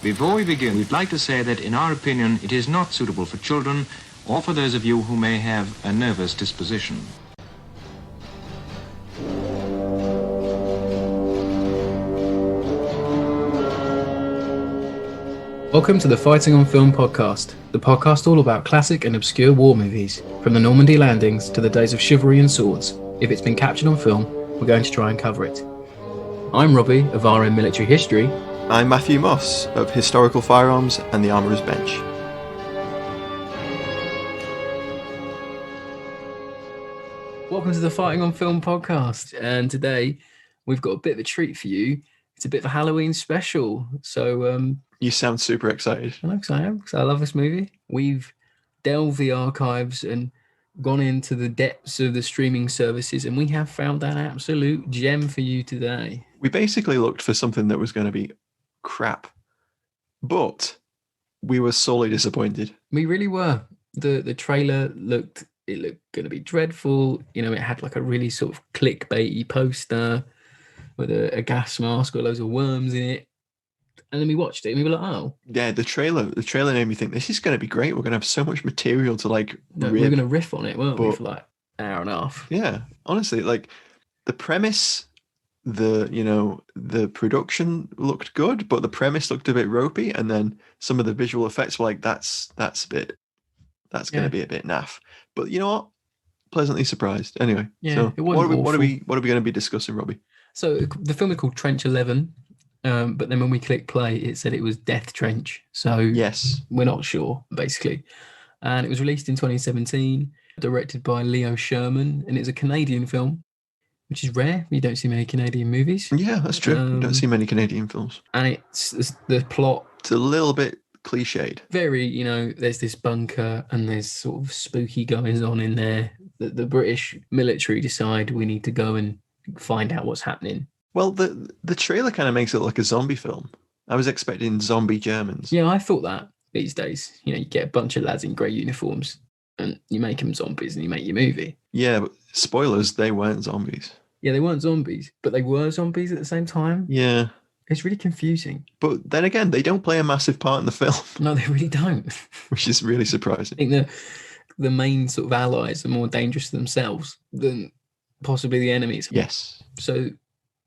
Before we begin, we'd like to say that, in our opinion, it is not suitable for children or for those of you who may have a nervous disposition. Welcome to the Fighting on Film podcast, the podcast all about classic and obscure war movies, from the Normandy landings to the days of chivalry and swords. If it's been captured on film, we're going to try and cover it. I'm Robbie of RM Military History. I'm Matthew Moss of Historical Firearms and the Armourer's Bench. Welcome to the Fighting on Film podcast, and today we've got a bit of a treat for you. It's a bit of a Halloween special, so You sound super excited. I am, because I love this movie. We've delved the archives and gone into the depths of the streaming services, and we have found that absolute gem for you today. We basically looked for something that was going to be crap, but we were sorely disappointed. We really were. The trailer looked going to be dreadful. You know, it had like a really sort of clickbaity poster with a gas mask with loads of worms in it. And then we watched it and we were like, oh. Yeah, the trailer made me think this is going to be great. We're going to have so much material to we're going to riff on it, weren't we, for like an hour and a half. Yeah, honestly, like the premise, the production looked good, but the premise looked a bit ropey, and then some of the visual effects were like, that's going to be a bit naff. But you know what? Pleasantly surprised. Anyway, yeah, so it wasn't what are we going to be discussing, Robbie? So the film is called Trench 11. But then when we clicked play, it said it was Death Trench. So yes, we're not sure, basically. And it was released in 2017, directed by Leo Sherman, and it's a Canadian film, which is rare. You don't see many Canadian movies. Yeah, that's true. You don't see many Canadian films. And it's the plot. It's a little bit cliched. Very, there's this bunker and there's sort of spooky goings on in there. The British military decide we need to go and find out what's happening. Well, the trailer kind of makes it look like a zombie film. I was expecting zombie Germans. Yeah, I thought that these days. You get a bunch of lads in grey uniforms and you make them zombies and you make your movie. Yeah, but spoilers, they weren't zombies. Yeah, they weren't zombies, but they were zombies at the same time. Yeah. It's really confusing. But then again, they don't play a massive part in the film. No, they really don't. Which is really surprising. I think the main sort of allies are more dangerous to themselves than possibly the enemies. Yes. So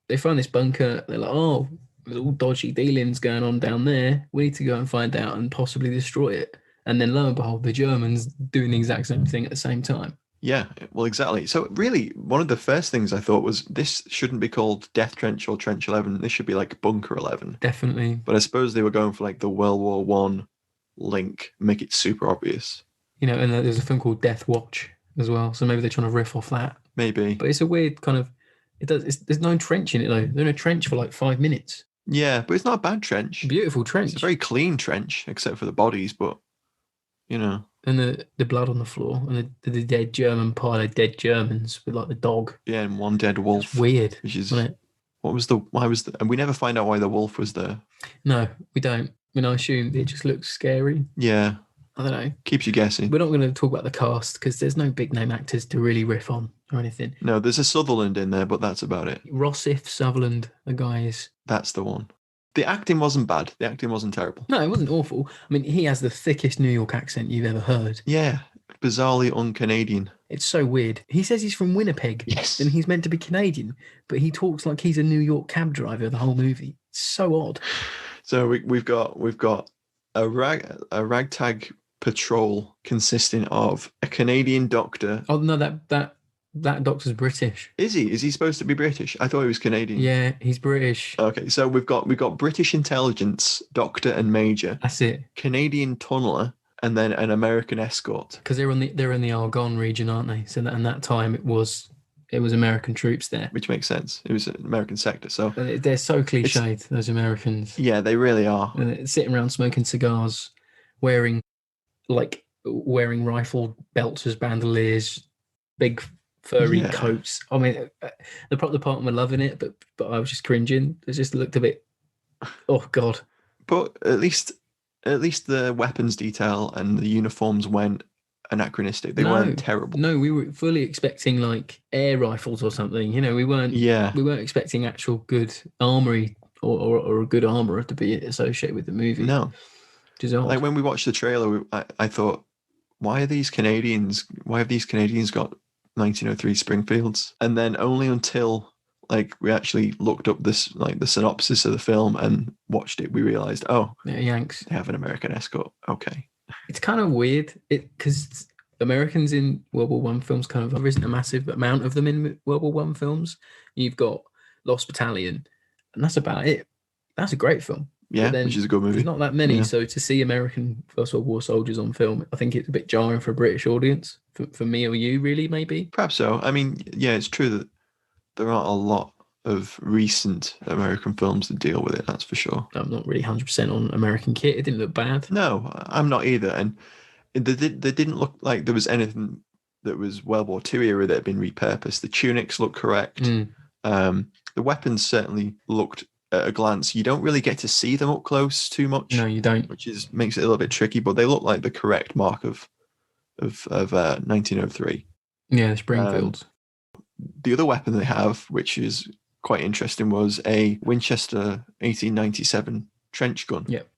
they find this bunker. They're like, oh, there's all dodgy dealings going on down there. We need to go and find out and possibly destroy it. And then lo and behold, the Germans doing the exact same thing at the same time. Yeah, well, exactly. So really, one of the first things I thought was this shouldn't be called Death Trench or Trench 11. This should be like Bunker 11. Definitely. But I suppose they were going for like the World War One link, make it super obvious. And there's a film called Death Watch as well. So maybe they're trying to riff off that. Maybe. But it's a weird kind of... there's no trench in it though. They're in a trench for like 5 minutes. Yeah, but it's not a bad trench. Beautiful trench. It's a very clean trench, except for the bodies, but And the blood on the floor and the dead German pile of dead Germans with like the dog. Yeah, and one dead wolf. It's weird. Which is wasn't it? And we never find out why the wolf was there. No, we don't. I assume it just looks scary. Yeah. I don't know. Keeps you guessing. We're not going to talk about the cast because there's no big name actors to really riff on or anything. No, there's a Sutherland in there, but that's about it. Rossif Sutherland, the guy is... That's the one. The acting wasn't bad. The acting wasn't terrible. No, it wasn't awful. I mean, he has the thickest New York accent you've ever heard. Yeah, bizarrely un-Canadian. It's so weird. He says he's from Winnipeg. Yes. And he's meant to be Canadian, but he talks like he's a New York cab driver the whole movie. It's so odd. So we've got a ragtag patrol consisting of a Canadian doctor. Oh no, that doctor's British. Is he? Is he supposed to be British? I thought he was Canadian. Yeah, he's British. Okay, so we've got British intelligence doctor and major. That's it. Canadian tunneler, and then an American escort. Because they're in the Argonne region, aren't they? So that time it was American troops there, which makes sense. It was an American sector. So they're so cliched, those Americans. Yeah, they really are. And they're sitting around smoking cigars, wearing rifle belts as bandoliers, big furry coats. I mean, the part were loving it, but I was just cringing. It just looked a bit, oh god. But at least the weapons detail and the uniforms went anachronistic. They weren't terrible. No, we were fully expecting like air rifles or something. We weren't. Yeah. We weren't expecting actual good armory or a good armourer to be associated with the movie. No. Which is odd. Like when we watched the trailer, I thought, why have these Canadians got 1903 Springfields? And then only until like we actually looked up this, like the synopsis of the film and watched it, we realized, oh, yeah, Yanks. they have an American escort. Okay. It's kind of weird because Americans in World War One films kind of, there isn't a massive amount of them in World War One films. You've got Lost Battalion, and that's about it. That's a great film. Yeah, which is a good movie. There's not that many, Yeah. So to see American First World War soldiers on film, I think it's a bit jarring for a British audience. For me or you, really, maybe. Perhaps so. I mean, yeah, it's true that there aren't a lot of recent American films that deal with it. That's for sure. I'm not really 100% on American Kit. It didn't look bad. No, I'm not either. And they didn't look like there was anything that was World War II era that had been repurposed. The tunics looked correct. The weapons certainly looked at a glance. You don't really get to see them up close too much. No, you don't. Which makes it a little bit tricky, but they look like the correct mark of 1903. Yeah, the Springfields. The other weapon they have, which is quite interesting, was a Winchester 1897 trench gun. Yep.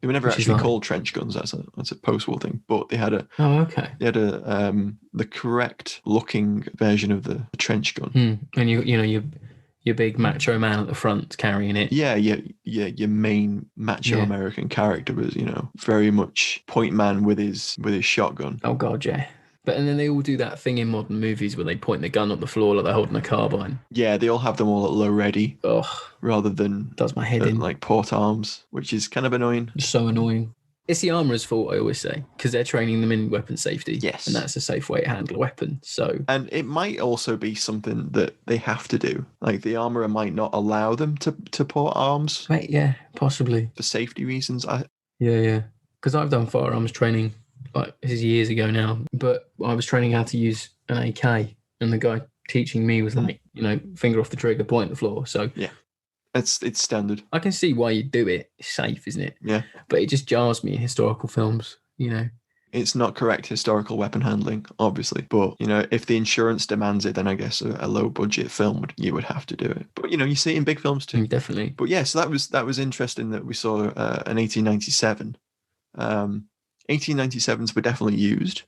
They were never Which is actually like- called trench guns. That's a post-war thing. But they had Oh, okay. the correct looking version of the trench gun. And you know your big macho man at the front carrying it. Yeah. Your main macho Yeah. American character was, very much point man with his shotgun. Oh god, yeah. But and then they all do that thing in modern movies where they point the gun at the floor like they're holding a carbine. Yeah, they all have them all at low ready Ugh, rather than does my head at, in. like port arms, which is kind of annoying. It's so annoying. It's the armourer's fault, I always say, because they're training them in weapon safety. Yes. And that's a safe way to handle a weapon. So And it might also be something that they have to do. Like the armourer might not allow them to port arms Right, yeah, possibly. for safety reasons. Yeah. Because I've done firearms training, like this is years ago now, but I was training how to use an AK, and the guy teaching me was like, finger off the trigger, point at the floor. So It's standard. I can see why you do it. It's safe, isn't it? Yeah. But it just jars me in historical films, It's not correct historical weapon handling, obviously. But, if the insurance demands it, then I guess a low budget film you would have to do it. But, you see it in big films too. Definitely. But yeah, so that was interesting that we saw an 1897. 1897s were definitely used.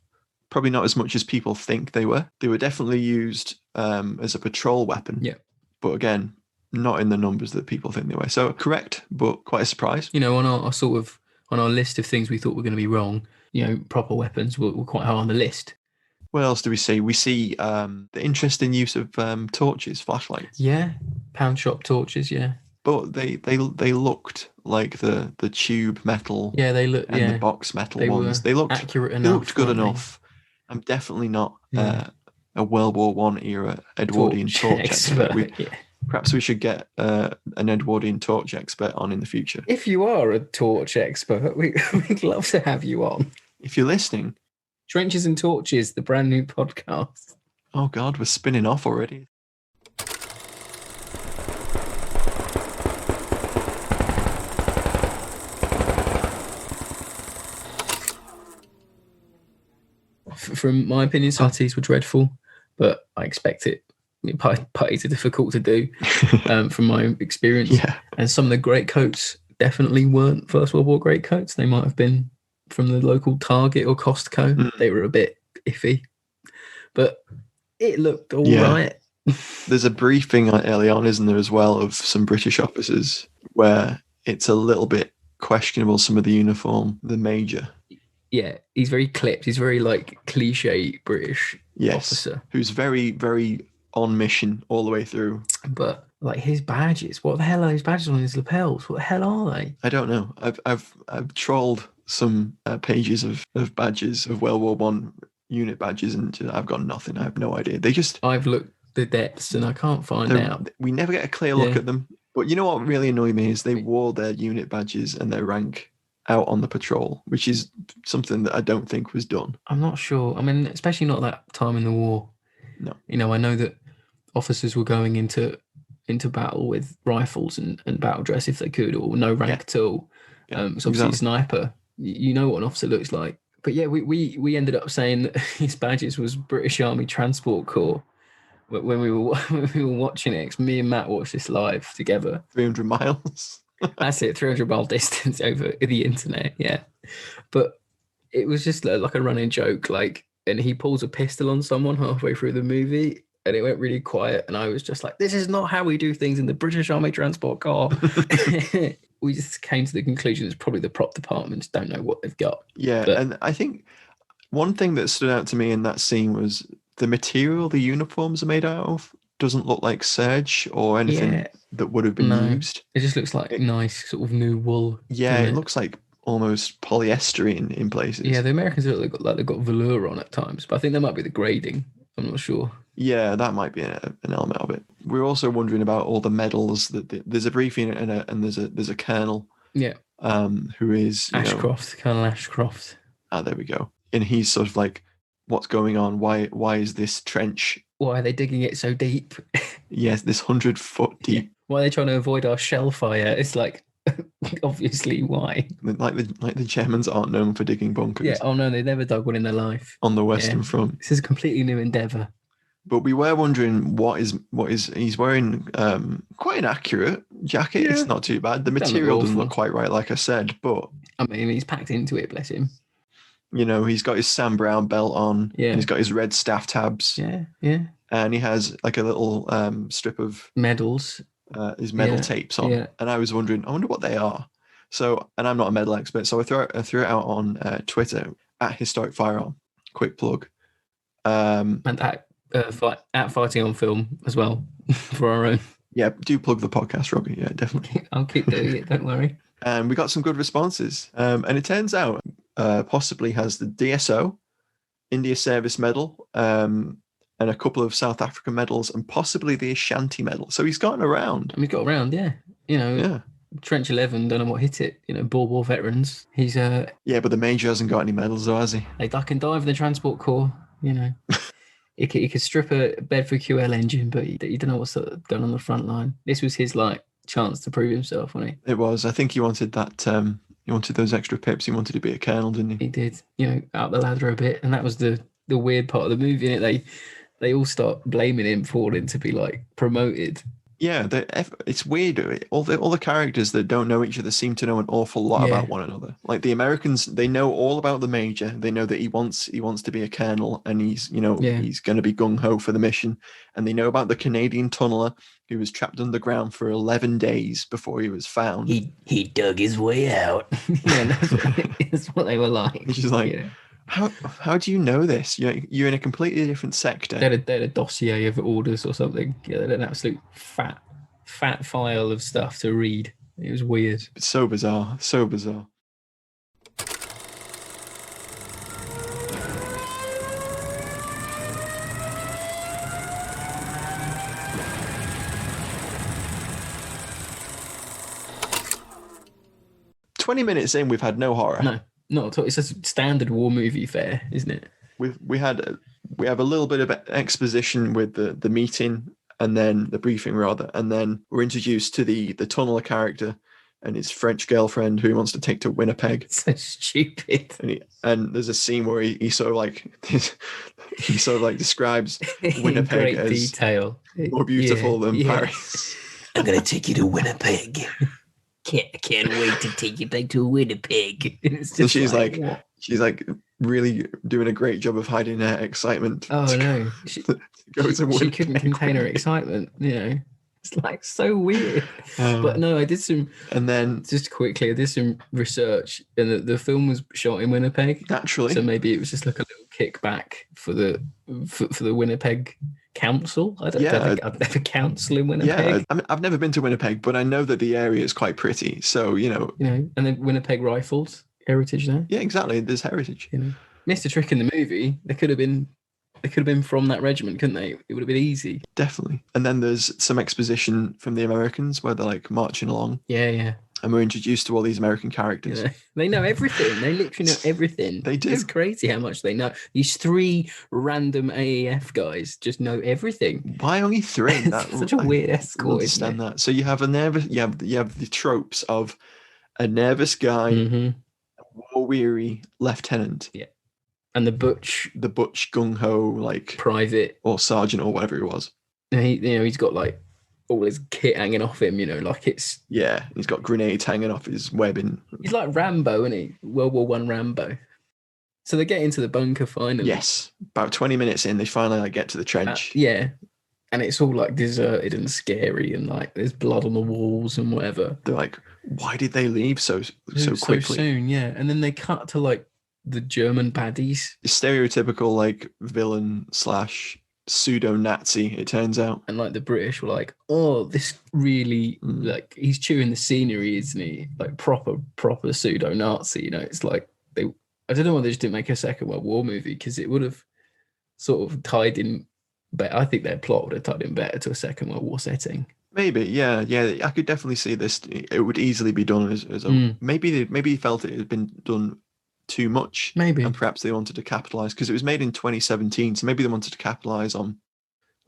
Probably not as much as people think they were. They were definitely used as a patrol weapon. Yeah. But again, not in the numbers that people think they were. So correct, but quite a surprise. On our list of things we thought were going to be wrong, proper weapons were quite high on the list. What else do we see? We see the interesting use of torches, flashlights. Yeah. Pound shop torches, yeah. But they looked like the tube metal Yeah, they look, and the box metal they ones. were They looked accurate They enough. looked good weren't they? enough. I'm definitely not Yeah. a World War One era Edwardian torch expert. Yeah. Perhaps we should get an Edwardian torch expert on in the future. If you are a torch expert, we'd love to have you on. If you're listening, Trenches and Torches, the brand new podcast. oh God, we're spinning off already. From my opinion, parties were dreadful, but I expect it. Parties are difficult to do, from my experience. Yeah. And some of the great coats definitely weren't First World War great coats. They might have been from the local Target or Costco. Mm. They were a bit iffy, but it looked all Yeah. right. There's a briefing early on, isn't there, as well, of some British officers where it's a little bit questionable, some of the uniform, the major. Yeah, he's very clipped. He's very like cliche British Yes. officer. Who's very, very on mission all the way through. But like his badges, what the hell are his badges on his lapels? What the hell are they? I don't know. I've trolled some pages of badges of World War One unit badges, and I've got nothing. I have no idea. They just I've looked the depths and I can't find out. we never get a clear look Yeah. at them. But you know what really annoyed me is they wore their unit badges and their rank out on the patrol, which is something that I don't think was done. I'm not sure. I mean, especially not that time in the war. No. I know that officers were going into battle with rifles and battle dress if they could, or no rank at all. Yeah, So obviously exactly. sniper, you know what an officer looks like. But yeah, we ended up saying that his badges was British Army Transport Corps, when we were when we were watching it, 'cause me and Matt watched this live together. 300 miles. That's it, 300-mile distance over the internet. Yeah, but it was just like a running joke. Like, and he pulls a pistol on someone halfway through the movie, and it went really quiet. And I was just like, "This is not how we do things in the British Army transport car." We just came to the conclusion it's probably the prop departments don't know what they've got. Yeah, But- and I think one thing that stood out to me in that scene was the material the uniforms are made out of doesn't look like serge or anything Yeah. that would have been No. used. It just looks like nice sort of new wool. Yeah, doesn't it looks like almost polyester in places. Yeah, the Americans look like they've got velour on at times, but I think that might be the grading. I'm not sure. Yeah, that might be an element of it. We're also wondering about all the medals there's a briefing and there's a colonel. Yeah. Who is Ashcroft, Colonel Ashcroft. There we go. And he's sort of like, what's going on? Why is this trench? Why are they digging it so deep? Yes, this 100-foot deep. Why are they trying to avoid our shell fire? It's like, obviously, why? Like the Germans aren't known for digging bunkers. Yeah. Oh no, they never dug one in their life. On the Western Front. This is a completely new endeavour. But we were wondering what is he's wearing quite an accurate jacket. Yeah. It's not too bad. The Don't look material doesn't awful. look quite right, like I said, but I mean, he's packed into it, bless him. he's got his Sam Brown belt on. Yeah. And he's got his red staff tabs. Yeah, yeah. And he has like a little strip of Medals. his medal Yeah, tapes on. yeah. And I was wondering, I wonder what they are. So, and I'm not a medal expert, so I threw it out on Twitter at Historic Firearm. Quick plug. And at Fighting on Film as well for our own. Yeah, do plug the podcast, Robbie. Yeah, definitely. I'll keep doing it, don't worry. And we got some good responses. And it turns out possibly has the DSO, India Service Medal, and a couple of South African medals, and possibly the Ashanti Medal. So he's gotten around. And we got around, yeah. Yeah. Trench 11, don't know what hit it. Boer War veterans. He's Yeah, but the Major hasn't got any medals, though, has he? they duck and dive in the transport corps. He could strip a Bedford QL engine, but you don't know what's going on the front line. This was his chance to prove himself, wasn't It was. I think he wanted that. He wanted those extra pips. He wanted to be a colonel, didn't he? he? He did. Up the ladder a bit, and that was the weird part of the movie. Innit? They all start blaming him for wanting to be promoted. Yeah, it's weird. All the characters that don't know each other seem to know an awful lot about one another. Like the Americans, they know all about the Major. They know that he wants to be a colonel, and he's he's going to be gung ho for the mission. And they know about the Canadian tunneler who was trapped underground for 11 days before he was found. He dug his way out. That's what they were like. It's just like, how do you know this? You're in a completely different sector. They had a dossier of orders or something. Yeah, they had an absolute fat file of stuff to read. It was weird. It's so bizarre. So bizarre. "20 minutes in, we've had no horror. No, not at all. It's a standard war movie fare, isn't it? We have a little bit of exposition with the meeting, and then the briefing rather, and then we're introduced to the tunneler character and his French girlfriend who he wants to take to Winnipeg. So stupid. And there's a scene where he sort of describes Winnipeg In great as detail. more beautiful than Paris. I'm gonna take you to Winnipeg. Can't wait to take you back to Winnipeg. It's So just what? she's really doing a great job of hiding her excitement. Oh no, she couldn't contain her excitement. It's so weird. But no, I did some. And then Just quickly, I did some research, and the film was shot in Winnipeg. naturally, So maybe it was just a little kickback for the Winnipeg council. I don't think I'd never council in Winnipeg. I've never been to Winnipeg, but I know that the area is quite pretty. So And then Winnipeg Rifles heritage there. yeah, exactly. There's heritage. Missed a trick in the movie. They could have been from that regiment, couldn't they? It would have been easy. Definitely. And then there's some exposition from the Americans where they're marching along, Yeah. and we're introduced to all these American characters. They know everything. They literally know everything. They do. It's crazy how much they know. These 3 random AEF guys just know everything. Why only 3? It's such a weird I escort. don't understand that. So you have you have the tropes of a nervous guy, Mm-hmm. war weary lieutenant. Yeah. And the butch gung ho like private, or sergeant or whatever he was. he's got like all his kit hanging off him, like it's... Yeah, he's got grenades hanging off his webbing. He's like Rambo, isn't he? World War One Rambo. So they get into the bunker finally. Yes, about 20 minutes in, they finally like get to the trench. Yeah, and it's all like deserted and scary, and like there's blood on the walls and whatever. They're like, why did they leave so quickly? So soon, yeah. And then they cut to like the German baddies. Stereotypical like villain / pseudo-Nazi, it turns out. And like the British were like, oh, this really like he's chewing the scenery, isn't he? Like proper pseudo-Nazi, It's like I don't know why they just didn't make a Second World War movie, because it would have sort of tied in better. I think their plot would have tied in better to a Second World War setting. Maybe, yeah. I could definitely see this. It would easily be done as a maybe they felt it had been done too much, maybe, and perhaps they wanted to capitalize because it was made in 2017, so maybe they wanted to capitalize on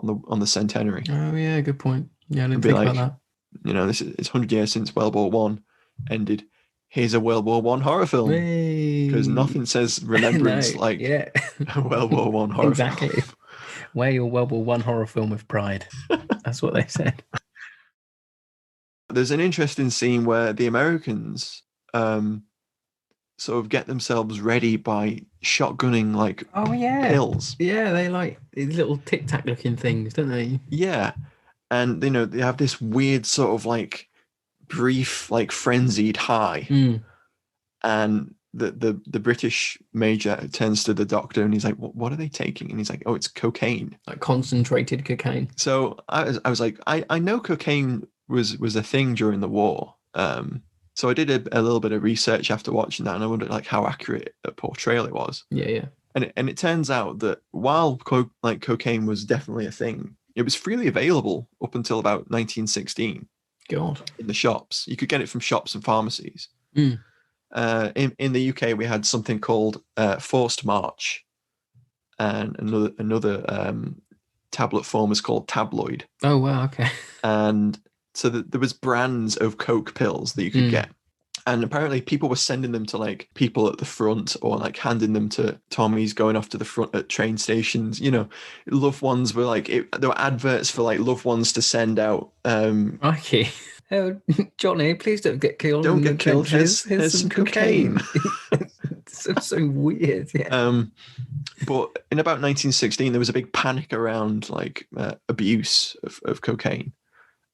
the centenary. Oh yeah, good point. Yeah, I didn't think about that. It's 100 years since World War One ended. Here's a World War One horror film, because nothing says remembrance like a World War One horror exactly. film. Wear your World War One horror film with pride. That's what they said. There's an interesting scene where the Americans sort of get themselves ready by shotgunning like pills. Yeah, they like these little Tic Tac looking things, don't they? Yeah, and they have this weird sort of like brief like frenzied high, and the British major turns to the doctor and he's like, what are they taking? And he's like, oh, it's cocaine, like concentrated cocaine. So I was like, I know cocaine was a thing during the war, so I did a little bit of research after watching that, and I wondered like how accurate a portrayal it was. Yeah. And it turns out that while cocaine was definitely a thing, it was freely available up until about 1916. God. In the shops, you could get it from shops and pharmacies. In the UK, we had something called Forced March, and another tablet form is called Tabloid. Oh wow, okay. And so there was brands of Coke pills that you could get. And apparently people were sending them to like people at the front, or like handing them to Tommies going off to the front at train stations. Loved ones were like, there were adverts for like loved ones to send out. Okay. Oh, Johnny, please don't get killed. Don't get killed. Here's some cocaine. It's so weird. Yeah. But in about 1916, there was a big panic around like abuse of cocaine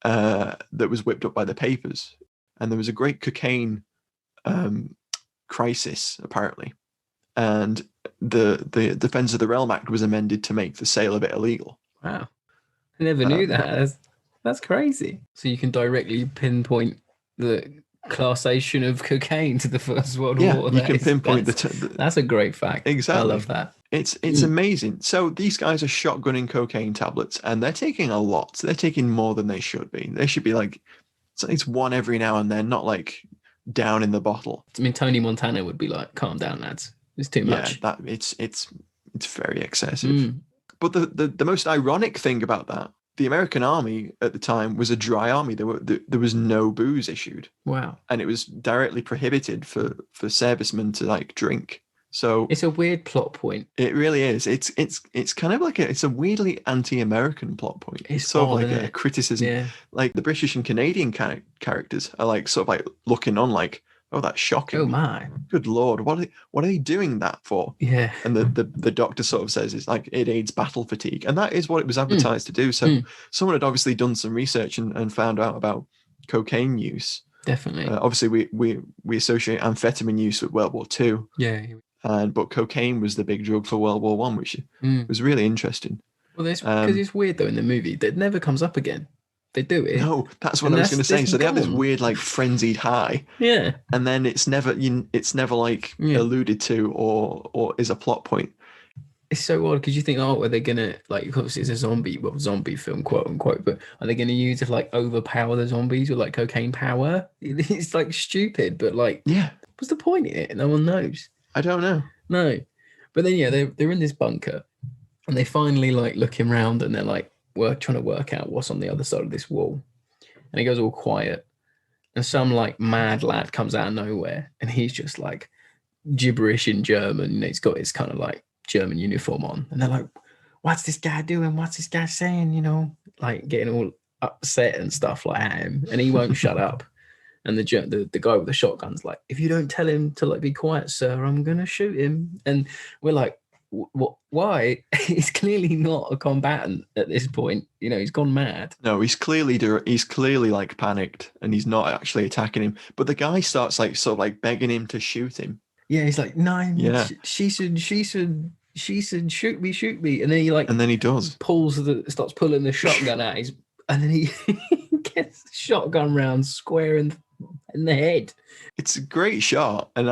that was whipped up by the papers. And there was a great cocaine crisis, apparently. And the Defence of the Realm Act was amended to make the sale of it illegal. Wow. I never knew that. That's crazy. So you can directly pinpoint the classation of cocaine to the First World War. You can pinpoint that's a great fact. Exactly. I love that. It's amazing. So these guys are shotgunning cocaine tablets, and they're taking a lot. They're taking more than they should be. They should be like, it's one every now and then, not like down in the bottle. I mean, Tony Montana would be like, calm down, lads. It's too much. Yeah, it's very excessive. But the most ironic thing about that, the American army at the time was a dry army. There was no booze issued. Wow. And it was directly prohibited for servicemen to like drink. So it's a weird plot point. It really is. It's kind of like it's a weirdly anti-American plot point. It's sort of like a criticism. Yeah. Like the British and Canadian characters are like sort of like looking on like, oh, that's shocking. Oh my. Good Lord. What are they doing that for? Yeah. And the doctor sort of says it's like it aids battle fatigue. And that is what it was advertised to do. So someone had obviously done some research and found out about cocaine use. Definitely. Obviously we associate amphetamine use with World War II. Yeah. But cocaine was the big drug for World War One, which was really interesting. Well, because it's weird though in the movie that never comes up again. They do it. No, that's what I was going to say. So they have this weird, like, frenzied high. Yeah. And then it's never like alluded to or is a plot point. It's so odd because you think, are they going to, like, obviously it's a zombie film, quote unquote, but are they going to use it to, like, overpower the zombies with, like, cocaine power? It's, like, stupid, but, like, what's the point in it? No one knows. I don't know. No. But then, they're in this bunker and they finally, like, looking around and they're, like, trying to work out what's on the other side of this wall. And it goes all quiet. And some, like, mad lad comes out of nowhere and he's just, like, gibberish in German. You know, he's got his kind of like German uniform on, and they're like, "What's this guy doing? What's this guy saying?" You know, like getting all upset and stuff like at him, and he won't shut up. And the guy with the shotgun's like, "If you don't tell him to like be quiet, sir, I'm gonna shoot him." And we're like, "What? Why?" He's clearly not a combatant at this point. You know, he's gone mad. No, he's clearly like panicked, and he's not actually attacking him. But the guy starts like sort of like begging him to shoot him. Yeah, he's like, "No, Yeah. she should shoot me," and then he does. Starts pulling the shotgun out his, and then he gets the shotgun round square in the head. It's a great shot, and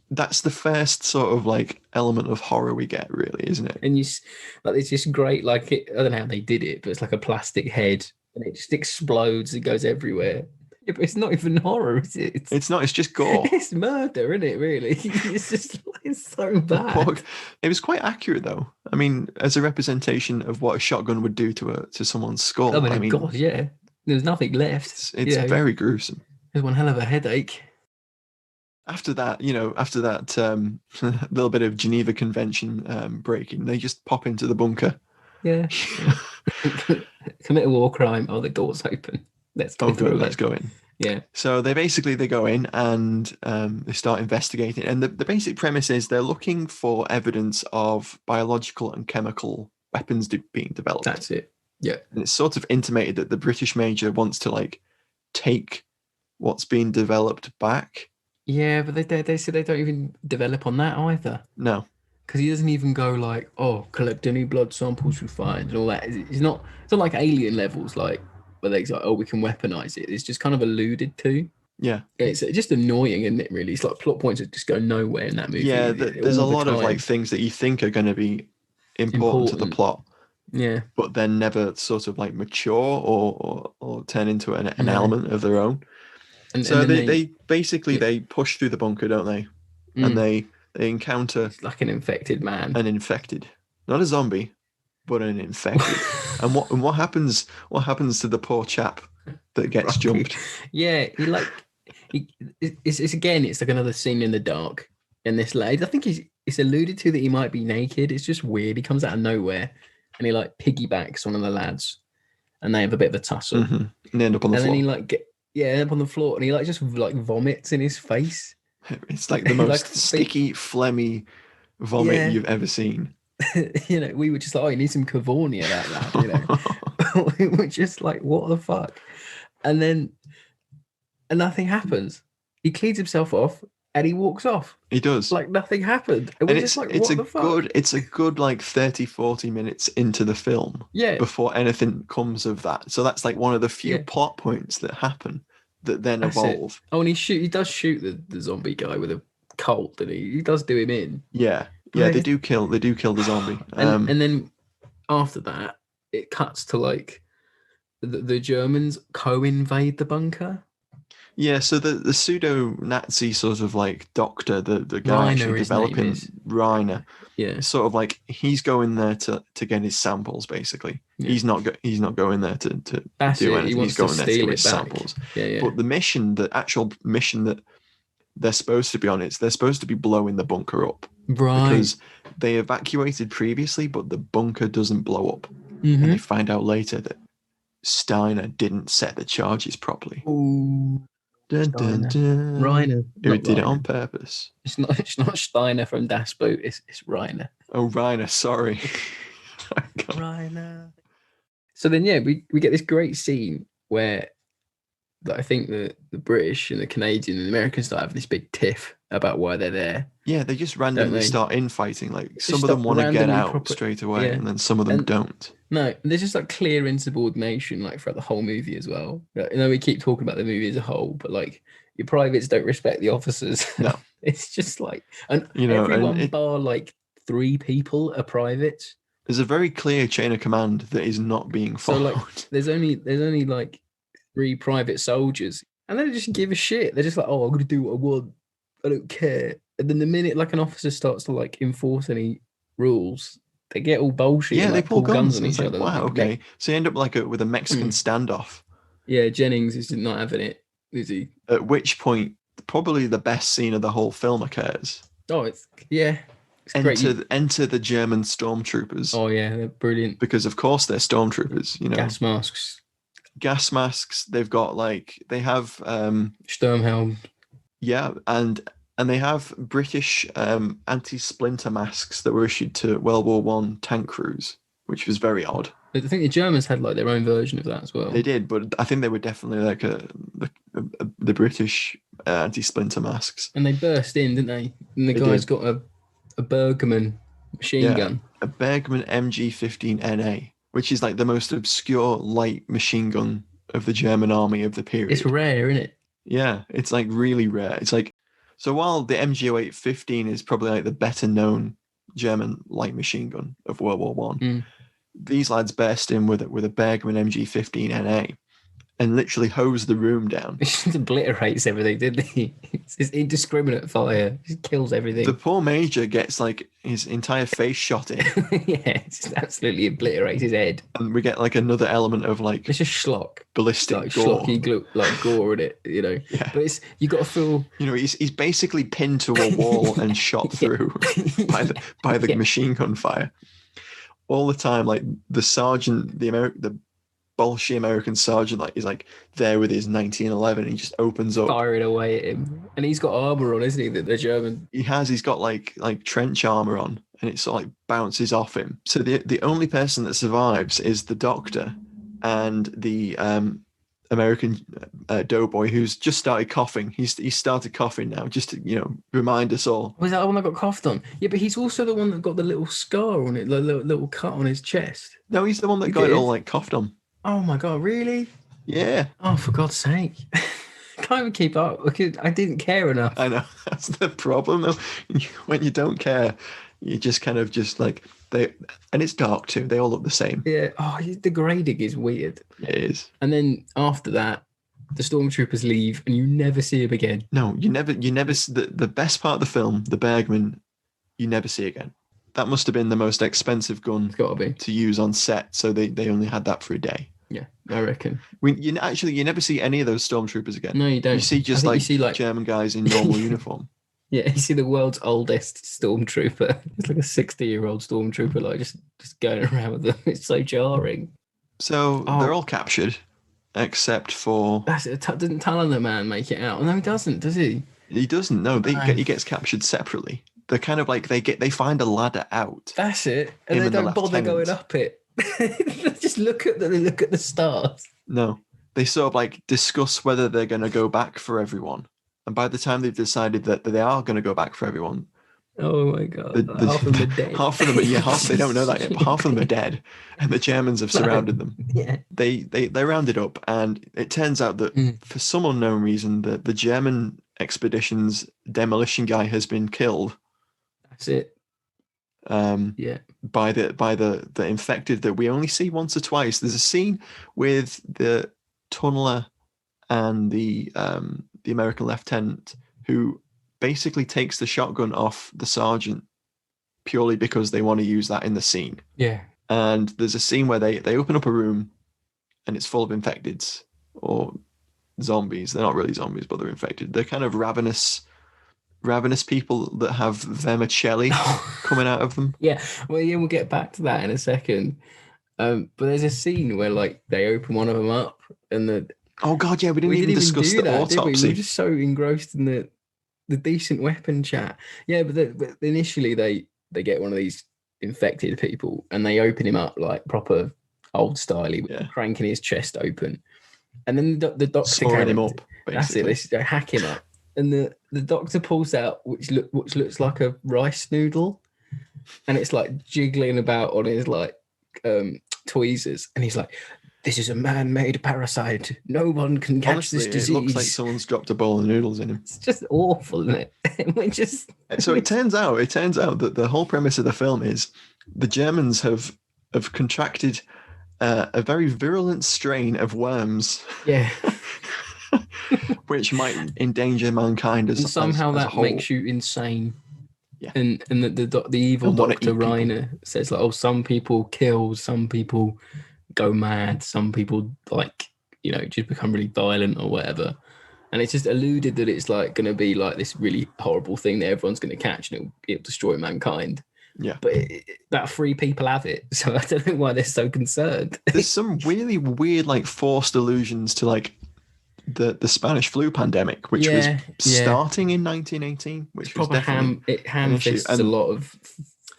that's the first sort of like element of horror we get, really, isn't it? And it's just great. Like I don't know how they did it, but it's like a plastic head, and it just explodes. It goes everywhere. Yeah, but it's not even horror, is it? It's not. It's just gore. It's murder, isn't it? Really, it's so bad. It was quite accurate, though. I mean, as a representation of what a shotgun would do to someone's skull. I mean, God, yeah. There's nothing left. It's very gruesome. There's one hell of a headache. After that little bit of Geneva Convention breaking, they just pop into the bunker. Yeah. Commit a war crime. Oh, the door's open. Let's go through. Let's go in. Yeah. So they go in and they start investigating. And the basic premise is they're looking for evidence of biological and chemical weapons being developed. That's it. Yeah. And it's sort of intimated that the British major wants to like take what's being developed back. Yeah, but they say they don't even develop on that either. No. Because he doesn't even go like, "Oh, collect any blood samples we find," and all that. It's not like Alien levels, like where they're like, "Oh, we can weaponize it." It's just kind of alluded to. Yeah. It's just annoying, isn't it, really? It's like plot points that just go nowhere in that movie. Yeah, there's a lot of like things that you think are going to be important to the plot. Yeah. But then never sort of like mature or turn into an element of their own. And they basically they push through the bunker, don't they? And they encounter like an infected man. An infected. Not a zombie, but an infected. and what happens to the poor chap that gets jumped? Yeah, it's like another scene in the dark. And this lady, I think it's alluded to that he might be naked. It's just weird. He comes out of nowhere and he like piggybacks one of the lads, and they have a bit of a tussle. Mm-hmm. And they end up on the floor. And then he end up on the floor, and he like just like vomits in his face. It's like the most sticky, phlegmy vomit you've ever seen. You know, we were just like, "Oh, you need some Cavonia, that lad." You know, we were just like, "What the fuck?" And nothing happens. He cleans himself off. And he walks off. He does. Like nothing happened. And we're just like, what the fuck? It's a good like 30, 40 minutes into the film. Yeah. Before anything comes of that. So that's like one of the few plot points that happen that then evolve. Oh, and he does shoot the zombie guy with a Colt, and he does do him in. Yeah. Yeah, they do kill the zombie. And then after that, it cuts to like the Germans co-invade the bunker. Yeah, so the pseudo-Nazi sort of like doctor, the guy actually developing Reiner, sort of like he's going there to get his samples. Basically, he's not going there to do anything. He's going there to get his samples. But the actual mission that they're supposed to be on, they're supposed to be blowing the bunker up, right? Because they evacuated previously, but the bunker doesn't blow up, mm-hmm. and they find out later that Steiner didn't set the charges properly. Ooh. Dun, dun, dun. Reiner. Who did it on purpose? It's not Steiner from Das Boot. It's Reiner. Oh, Reiner. Sorry. Reiner. So then, we get this great scene where I think the British and the Canadian and the Americans start having this big tiff about why they're there. Yeah, they just randomly start infighting. Like some of them want to get out straight away, and then some of them don't. No, there's just like clear insubordination, like throughout the whole movie as well. You know, we keep talking about the movie as a whole, but like your privates don't respect the officers. No, it's just like, and everyone bar like 3 people are privates. There's a very clear chain of command that is not being followed. So like, there's only like 3 private soldiers, and they just give a shit. They're just like, "Oh, I'm gonna do what I want. I don't care." And then the minute like an officer starts to like enforce any rules, they get all bullshit. Yeah, and, like, they pull guns on each other. Wow, okay. So you end up like with a Mexican standoff. Yeah, Jennings is not having it, is he? At which point, probably the best scene of the whole film occurs. Oh, it's great. Enter the German stormtroopers. Oh yeah, they're brilliant. Because of course they're stormtroopers, you know. Gas masks. They've got they have Sturmhelm. Yeah, and they have British anti-splinter masks that were issued to World War One tank crews, which was very odd. I think the Germans had their own version of that as well. They did, but I think they were definitely the British anti-splinter masks. And they burst in, didn't they? And the guy's got a Bergmann machine gun. A Bergmann MG-15 NA, which is the most obscure light machine gun of the German army of the period. It's rare, isn't it? Yeah, it's really rare. It's so while the MG08-15 is probably the better known German light machine gun of World War One, these lads burst in with a Bergmann MG-15 NA and literally hose the room down. It just obliterates everything, didn't he? It's indiscriminate fire. It just kills everything. The poor major gets his entire face shot in. Yeah, it just absolutely obliterates his head. And we get another element of it's just schlock. Ballistic gore. Schlocky gore in it, you know. Yeah. But you got to feel, he's basically pinned to a wall and shot through by the machine gun fire. All the time, the sergeant, the bolshy American sergeant, is there with his 1911. He just opens up, firing away at him, and he's got armor on, isn't he? The German. He's got trench armor on, and it sort of bounces off him. So the only person that survives is the doctor and the American doughboy who's just started coughing. He started coughing now, just to remind us all. Was that the one that got coughed on? Yeah, but he's also the one that got the little scar on it, the little cut on his chest. No, he's the one that got it all coughed on. Oh my god, really? Yeah. Oh, for God's sake. Can't even keep up because I didn't care enough. I know. That's the problem though. When you don't care, you just kind of and it's dark too. They all look the same. Yeah. Oh, the grading is weird. It is. And then after that, the stormtroopers leave and you never see them again. No, you never the best part of the film, the Bergmann, you never see again. That must have been the most expensive gun to use on set, so they only had that for a day. Yeah, I reckon. You never see any of those stormtroopers again. No, you don't. You see just German guys in normal uniform. Yeah, you see the world's oldest stormtrooper. It's like a 60-year-old stormtrooper, just going around with them. It's so jarring. So they're all captured, except for... That's it. Didn't Talon Man make it out? No, he doesn't, does he? He doesn't. No, he gets captured separately. They're kind of they find a ladder out. That's it, and they don't bother going up it. Just look at the stars. No, they sort of discuss whether they're going to go back for everyone, and by the time they've decided that they are going to go back for everyone, oh my god, half of them are dead. Half of them, they don't know that yet. But half of them are dead, and the Germans have surrounded them. Yeah, they rounded up, and it turns out that for some unknown reason, the German expedition's demolition guy has been killed. That's it. By the infected that we only see once or twice. There's a scene with the tunneler and the American lieutenant who basically takes the shotgun off the sergeant purely because they want to use that in the scene. Yeah. And there's a scene where they open up a room and it's full of infecteds or zombies. They're not really zombies, but they're infected. They're kind of ravenous people that have vermicelli coming out of them. Yeah, well, we'll get back to that in a second. But there's a scene where they open one of them up, and oh god, yeah, we didn't even discuss the autopsy. We were just so engrossed in the decent weapon chat. Yeah, but initially they get one of these infected people, and they open him up proper old styley, cranking his chest open, and then the doctor sawing him up. Basically. That's it. They hack him up. And the doctor pulls out which looks like a rice noodle, and it's jiggling about on his tweezers, and he's like, "This is a man-made parasite. No one can catch this disease." It looks like someone's dropped a bowl of noodles in him. It's just awful, isn't it? So it turns out that the whole premise of the film is the Germans have contracted a very virulent strain of worms. Yeah. Which might endanger mankind as somehow as a that whole. makes you insane. Yeah. And the evil Dr. Reiner says some people kill, some people go mad, some people just become really violent or whatever. And it's just alluded that it's like going to be like this really horrible thing that everyone's going to catch and it'll destroy mankind. Yeah. But that 3 people have it. So I don't know why they're so concerned. There's some really weird, like, forced allusions to, like, the Spanish flu pandemic, which was starting in 1918, which was definitely it ham-fists a lot of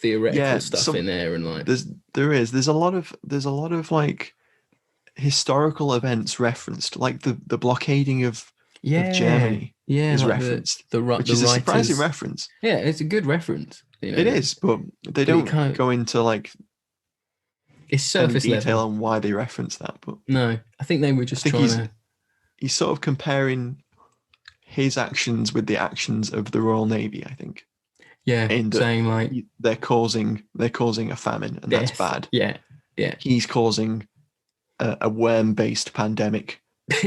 theoretical stuff in there, and like there's a lot of like historical events referenced, like the blockading of Germany is like referenced, which is a surprising reference. Yeah, it's a good reference. You know, it is, but they don't go into like it's surface any detail level on why they reference that. But no, I think they were just trying to. He's sort of comparing his actions with the actions of the Royal Navy, I think. Yeah, saying like they're causing a famine, and that's bad. Yeah, yeah. He's causing a worm-based pandemic,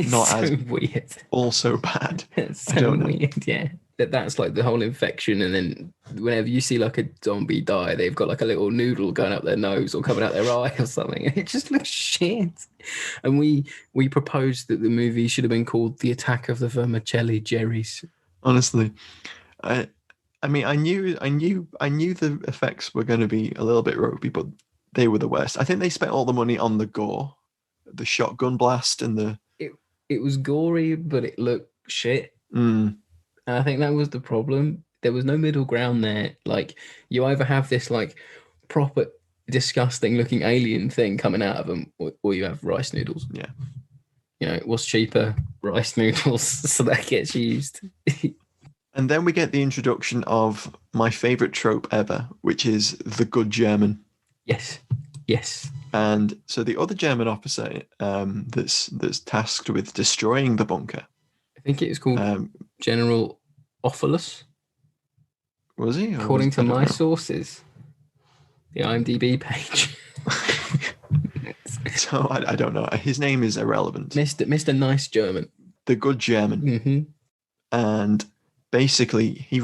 not so as weird. Also bad. It's so weird. Yeah, that's like the whole infection, and then whenever you see like a zombie die, they've got like a little noodle going up their nose or coming out their eye or something. It just looks shit. And we proposed that the movie should have been called The Attack of the Vermicelli Jerrys. Honestly, I mean, I knew the effects were going to be a little bit ropey, but they were the worst. I think they spent all the money on the gore, the shotgun blast, and the. It was gory, but it looked shit. Mm. And I think that was the problem. There was no middle ground there. Like, you either have this like proper disgusting looking alien thing coming out of them, or you have rice noodles. Yeah. You know, what's cheaper? Rice noodles. So that gets used. And then we get the introduction of my favorite trope ever, which is the good German. Yes. Yes. And so the other German officer that's tasked with destroying the bunker. I think it was called General Ophilus. Was he? According to my sources, the IMDb page. So I don't know. His name is irrelevant. Mr. Nice German. The good German. Mm-hmm. And basically, he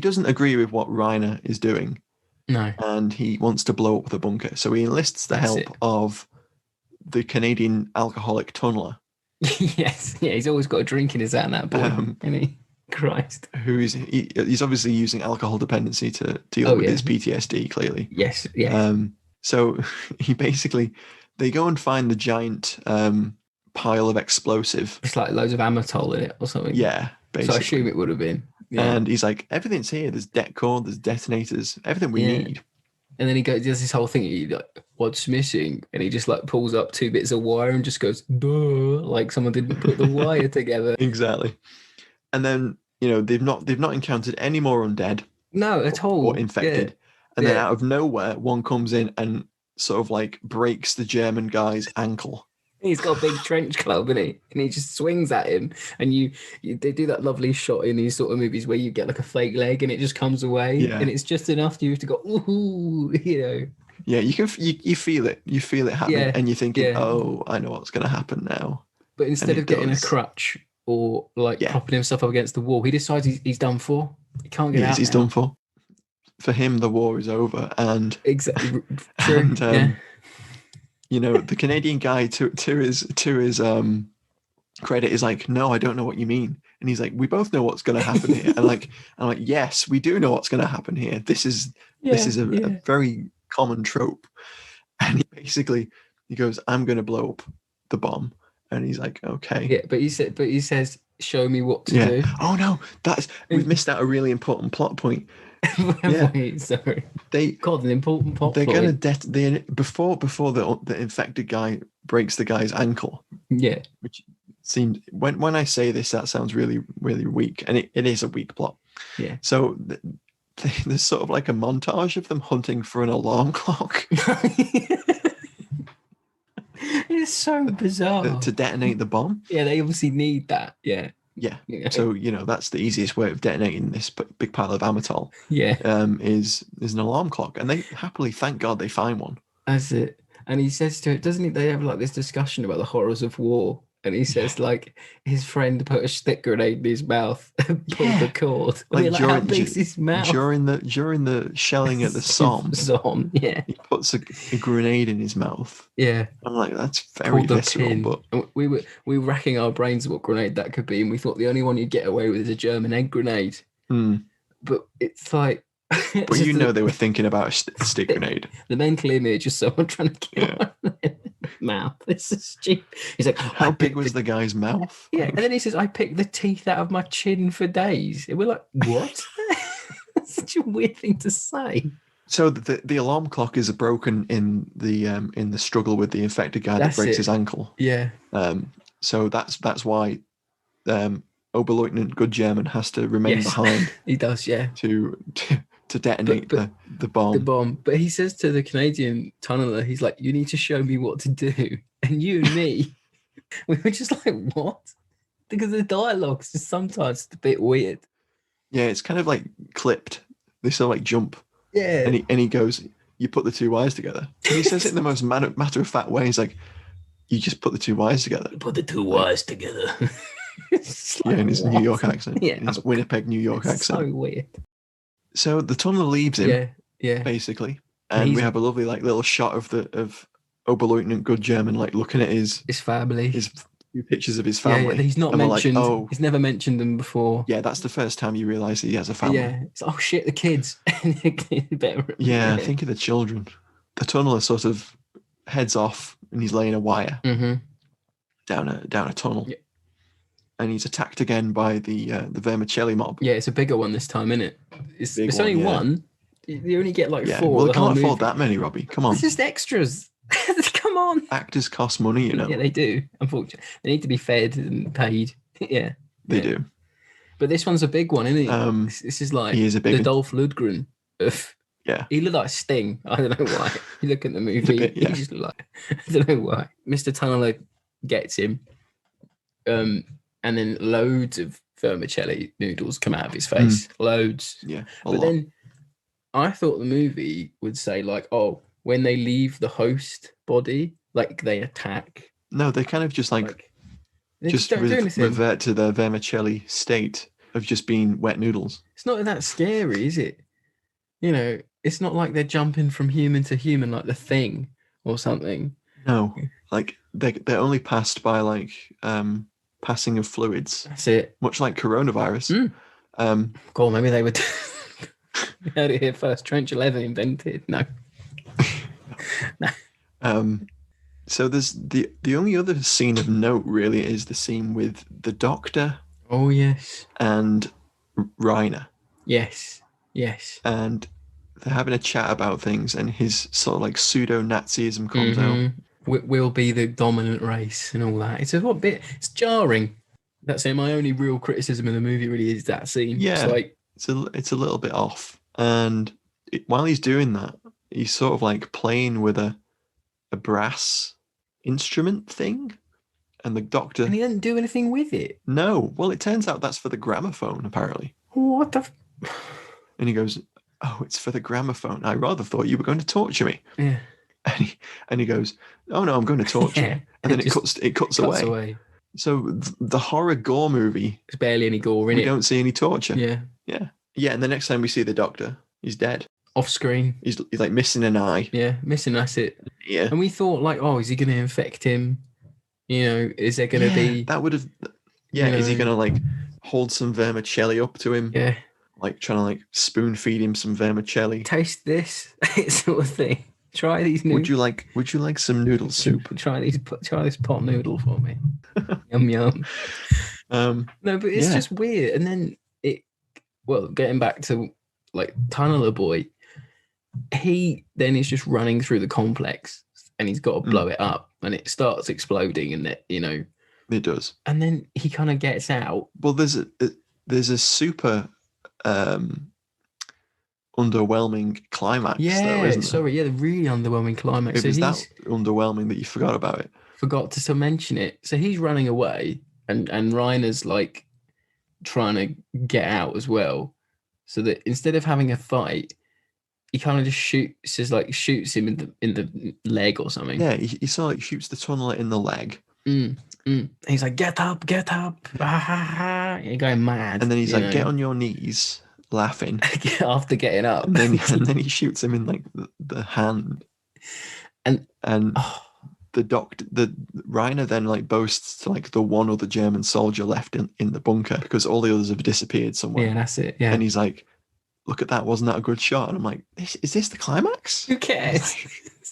doesn't agree with what Reiner is doing. No. And he wants to blow up the bunker. So he enlists the help of the Canadian alcoholic tunneler. Yes. Yeah, he's always got a drink in his hand, that boy. Isn't he? Christ. He's obviously using alcohol dependency to deal with his PTSD, clearly. Yes, yes. So they go and find the giant pile of explosive. It's like loads of Amatol in it or something. Yeah, basically. So I assume it would have been. Yeah. And he's like, everything's here. There's det core, there's detonators, everything we need. And then he does this whole thing. He like, what's missing? And he just like pulls up 2 bits of wire and just goes, duh, like someone didn't put the wire together. Exactly. And then, they've not encountered any more undead. No, at all. Or infected. Yeah. And then out of nowhere, one comes in and sort of like breaks the German guy's ankle. He's got a big trench club, isn't he? And he just swings at him. And they do that lovely shot in these sort of movies where you get like a fake leg and it just comes away. Yeah. And it's just enough for you to go, ooh, Yeah, you feel it. You feel it happen. Yeah. And you're thinking, oh, I know what's going to happen now. But instead of getting a crutch or like propping himself up against the wall, he decides he's done for. He can't get out. He's done for. For him, the war is over. And exactly. True. And, the Canadian guy to his credit is like, no, I don't know what you mean. And he's like, we both know what's going to happen here. And I'm like, yes, we do know what's going to happen here. This is a very common trope. And he goes, I'm going to blow up the bomb. And he's like, okay. Yeah, but he says, show me what to do. Oh no, we've missed out a really important plot point. Wait, sorry. An important plot point. They're gonna before the infected guy breaks the guy's ankle. Yeah. Which seemed when I say this, that sounds really, really weak, and it is a weak plot. Yeah. So there's sort of like a montage of them hunting for an alarm clock. It's so bizarre. To detonate the bomb. Yeah, they obviously need that. Yeah. Yeah. So, that's the easiest way of detonating this big pile of Amatol. Yeah. Is an alarm clock. And they happily, thank God, they find one. That's it. And he says to it, doesn't he? They have like this discussion about the horrors of war. And he says, like, his friend put a stick grenade in his mouth and pulled the cord. And we're like, how big's his mouth? During the shelling at the Somme, yeah. he puts a grenade in his mouth. Yeah. I'm like, that's very visceral. But and we were racking our brains what grenade that could be, and we thought the only one you'd get away with is a German egg grenade. But it's like... But you know they were thinking about a stick grenade. The mental image is someone trying to kill mouth. This is stupid. He's like, how big was the guy's mouth? Yeah, and then he says, I picked the teeth out of my chin for days. And we're like, what? That's such a weird thing to say. So the alarm clock is broken in the struggle with the infected guy that breaks his ankle. Yeah. So that's why Oberleutnant Good German has to remain behind. He does, yeah. To detonate the bomb. The bomb. But he says to the Canadian tunneler, he's like, you need to show me what to do. And you and me, we were just like, what? Because the dialogue's just sometimes a bit weird. Yeah, it's kind of like clipped. They sort of like jump. Yeah. And he goes, you put the two Y's together. And he says it in the most matter-of-fact way. He's like, you just put the two Y's together. You put the two Y's together. Like, in his New York accent. Yeah. In his Winnipeg, New York accent. So weird. So the tunnel leaves him, yeah, basically, and we have a lovely like little shot of Oberleutnant Good German like looking at his family, his few pictures of his family. Yeah, he's not mentioned. Like, he's never mentioned them before. Yeah, that's the first time you realise he has a family. Yeah, it's oh shit, the kids. Yeah, think of the children. The tunneler sort of heads off, and he's laying a wire down a tunnel. Yeah. And he's attacked again by the vermicelli mob. Yeah, it's a bigger one this time, isn't it? It's only one. You only get like 4. Well, they can't afford that many, Robbie. Come on. It's just extras. Come on. Actors cost money, you know. Yeah, they do. Unfortunately, they need to be fed and paid. Yeah, they do. But this one's a big one, isn't it? This is like the Dolph Lundgren of. Yeah. He looked like Sting. I don't know why. You look at the movie. He just looked like. I don't know why. Mr. Tunneler gets him. And then loads of vermicelli noodles come out of his face. Loads. Yeah. But then I thought the movie would say, like, oh, when they leave the host body, like they attack. No, they kind of just just revert to their vermicelli state of just being wet noodles. It's not that scary, is it? You know, it's not like they're jumping from human to human like The Thing or something. No, like they're only passed by like passing of fluids. That's it. Much like coronavirus. Cool, maybe they would. We heard it here first. Trench 11 invented. No. No. So there's the only other scene of note really is the scene with the Doctor. Oh yes. And Reiner. Yes. And they're having a chat about things, and his sort of like pseudo-Nazism comes out. We'll be the dominant race and all that. It's jarring. That's it. My only real criticism of the movie really is that scene. Yeah, it's a little bit off. And while he's doing that, he's sort of like playing with a brass instrument thing, and the Doctor. And he doesn't do anything with it. No. Well, it turns out that's for the gramophone, apparently. What the? And he goes, "Oh, it's for the gramophone. I rather thought you were going to torture me." Yeah. And he goes, "Oh no, I'm going to torture you." And then it cuts away. So the horror gore movie, there's barely any gore in it. We don't see any torture. Yeah. And the next time we see the Doctor, he's dead. Off screen. He's like missing an eye. Yeah, missing. That's it. Yeah. And we thought like, oh, is he going to infect him? You know, is there going to be? That would have. Yeah. Is he going to like hold some vermicelli up to him? Yeah. Like trying to like spoon feed him some vermicelli. Taste this sort of thing. Try these noodles. Would you like some noodle soup? Try this pot noodle for me. Yum yum. No, but it's just weird. And then getting back to like Tunneler Boy, he then is just running through the complex, and he's got to blow it up, and it starts exploding, and it does. And then he kind of gets out. Well, there's a super underwhelming climax. Yeah, though, isn't there? the really underwhelming climax. It was that underwhelming that you forgot about it. Forgot to mention it. So he's running away, and Reiner's like trying to get out as well. So that instead of having a fight, he kind of just shoots him in the leg or something. Yeah, he sort of like shoots the tunneler in the leg, He's like, get up, ah, ha, ha. You're going mad. And then he's like, get on your knees, laughing. After getting up. And then he shoots him in like the hand. And the Reiner then like boasts to like the one other German soldier left in the bunker because all the others have disappeared somewhere. Yeah, that's it. Yeah. And he's like, look at that, wasn't that a good shot? And I'm like, is this the climax? Who cares?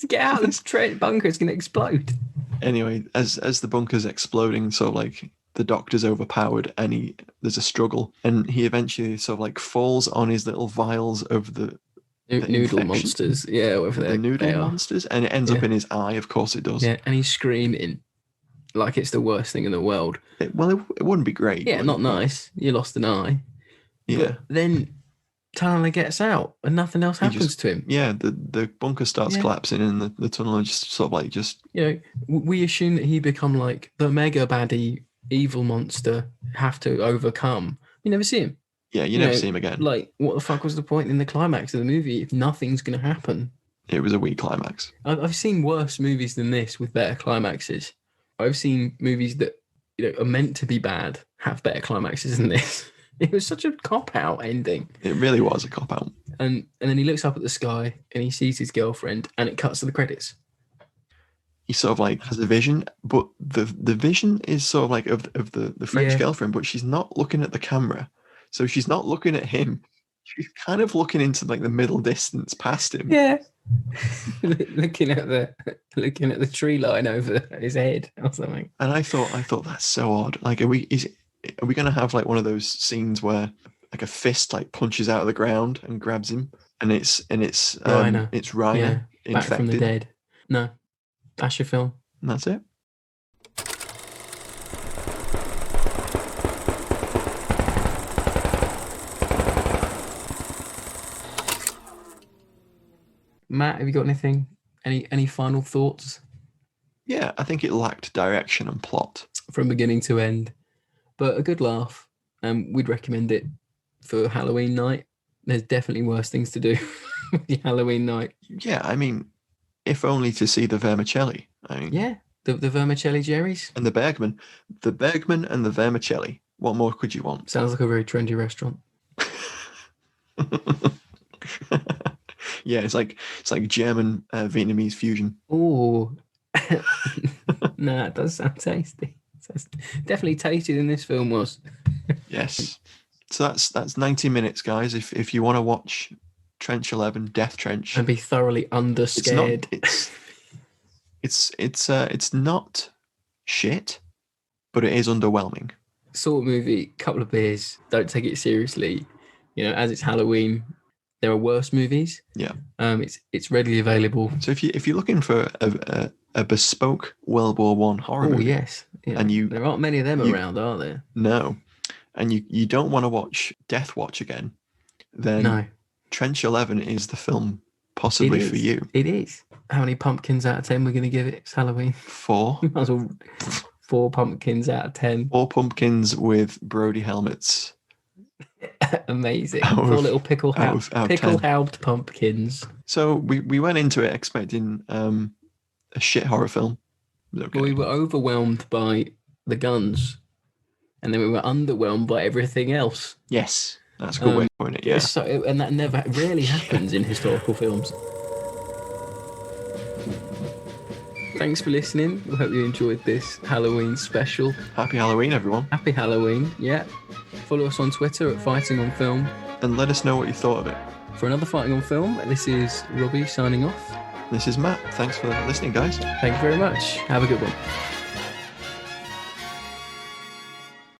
Get out of the bunker, it's going to explode. Anyway, as the bunker's exploding, so like the doctor's overpowered and there's a struggle, and he eventually sort of like falls on his little vials of the noodle infection. Monsters, yeah, whatever the noodle monsters, and it ends up in his eye. Of course, it does. Yeah, and he's screaming like it's the worst thing in the world. It wouldn't be great. Yeah, not nice. You lost an eye. Yeah. But then Tyler gets out, and nothing else happens to him. Yeah, the bunker starts collapsing, and the tunnel just sort of like we assume that he become like the mega baddie evil monster have to overcome. You never see him. Yeah, you never see him again. Like, what the fuck was the point in the climax of the movie if nothing's going to happen? It was a weak climax. I've seen worse movies than this with better climaxes. I've seen movies that are meant to be bad have better climaxes than this. It was such a cop-out ending. It really was a cop-out. And then he looks up at the sky and he sees his girlfriend, and it cuts to the credits. He sort of like has a vision, but the vision is sort of like of the French girlfriend, but she's not looking at the camera. So she's not looking at him. She's kind of looking into like the middle distance past him. Yeah. looking at the tree line over his head or something. And I thought that's so odd. Like, are we going to have like one of those scenes where like a fist like punches out of the ground and grabs him, and it's Reiner. It's Reiner infected. Back from the dead. No, that's your film. And that's it. Matt, have you got anything? Any final thoughts? Yeah, I think it lacked direction and plot from beginning to end, but a good laugh. We'd recommend it for Halloween night. There's definitely worse things to do with your Halloween night. Yeah, I mean, if only to see the vermicelli. The vermicelli Jerry's and the Bergman and the vermicelli. What more could you want? Sounds like a very trendy restaurant. Yeah, it's like German Vietnamese fusion. Oh, no, it does sound tasty. It's definitely tastier than this film was. Yes, so that's 90 minutes, guys. If you want to watch Trench 11, Death Trench, and be thoroughly underscared, it's not shit, but it is underwhelming. Sort of movie, couple of beers. Don't take it seriously. As it's Halloween. There are worse movies. Yeah. It's readily available. So if you're looking for a bespoke World War I horror movie, yes, and there aren't many of them around, are there? No, and you don't want to watch Death Watch again, then Trench 11 is the film possibly for you. It is. How many pumpkins out of 10 we're going to give it? It's Halloween. 4. Might as well 4 pumpkins out of 10. 4 pumpkins with Brody helmets. Amazing. 4 little pickle-haubed pumpkins. So we went into it expecting a shit horror film. Okay. We were overwhelmed by the guns, and then we were underwhelmed by everything else. Yes, that's a good way of putting it. Yeah, and that rarely happens in historical films. Thanks for listening. We hope you enjoyed this Halloween special. Happy Halloween, everyone. Happy Halloween, yeah. Follow us on Twitter at Fighting on Film. And let us know what you thought of it. For another Fighting on Film, this is Robbie signing off. This is Matt. Thanks for listening, guys. Thank you very much. Have a good one.